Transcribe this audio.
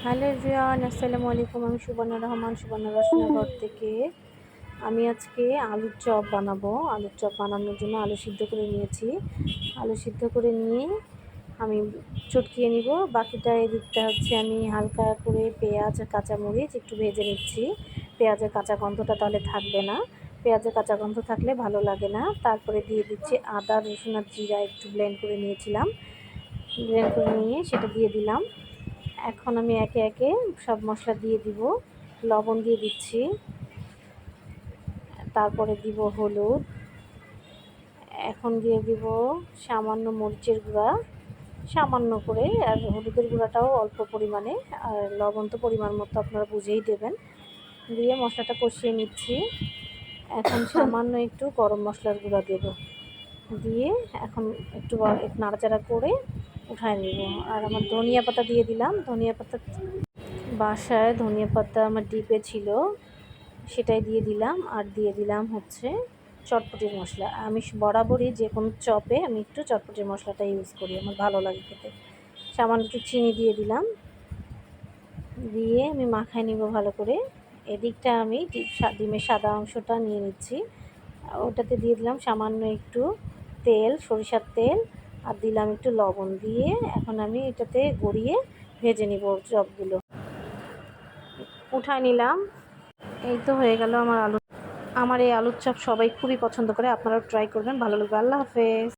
Hello everyone, আসসালামু আলাইকুম। আমি সুবর্ণা রহমান, সুবর্ণা রসুনের ঘর থেকে। আমি আজকে আলুর চপ বানাবো। আলুর চপ বানানোর জন্য আলু সিদ্ধ করে নিয়েছি। আলু সিদ্ধ করে নিয়ে আমি চটকিয়ে নিব। বাকিটা এদিকটা হচ্ছে আমি হালকা করে পেঁয়াজ আর কাঁচামরিচ একটু ভেজে নিচ্ছি। পেঁয়াজের কাঁচা গন্ধটা তাহলে থাকবে না। পেঁয়াজের কাঁচা গন্ধ থাকলে ভালো লাগে না। তারপরে দিয়ে দিচ্ছি আদা, রসুন আর জিরা একটু ব্লেন্ড করে নিয়েছিলাম। ব্লেন্ড করে নিয়ে সেটা দিয়ে দিলাম। এখন আমি একে একে সব মশলা দিয়ে দিব। লবণ দিয়ে দিচ্ছি, তারপরে দিব হলুদ, এখন দিয়ে দিব সামান্য মরিচের গুঁড়া, সামান্য করে, আর হলুদের গুঁড়াটাও অল্প পরিমাণে, আর লবণ তো পরিমাণ মতো আপনারা বুঝেই দেবেন। দিয়ে মশলাটা কষিয়ে নিচ্ছি। এখন সামান্য একটু গরম মশলার গুঁড়া দেব, দিয়ে এখন একটু নাড়াচাড়া করে উঠায় নেব। আর আমার ধনিয়া পাতা দিয়ে দিলাম। ধনিয়া পাতা বাসায় ধনিয়া পাতা আমার ডিপে ছিল, সেটাই দিয়ে দিলাম। আর দিয়ে দিলাম হচ্ছে চটপটির মশলা। আমি বরাবরই যে কোনো চপে আমি একটু চটপটির মশলাটা ইউজ করি, আমার ভালো লাগে খেতে। সামান্য একটু চিনি দিয়ে দিলাম, দিয়ে আমি মাখায় নিব ভালো করে। এদিকটা আমি ডিমের সাদা অংশটা নিয়ে নিচ্ছি, ওটাতে দিয়ে দিলাম সামান্য একটু তেল, সরিষার তেল, আর দিলাম একটু লবণ। দিয়ে এখন আমি এটাতে গড়িয়ে ভেজে নিব চপগুলো। উঠায় নিলাম। এই তো হয়ে গেল আমার এই আলুর চপ। সবাই খুবই পছন্দ করে, আপনারাও ট্রাই করবেন, ভালো লাগবে। আল্লাহ হাফেজ।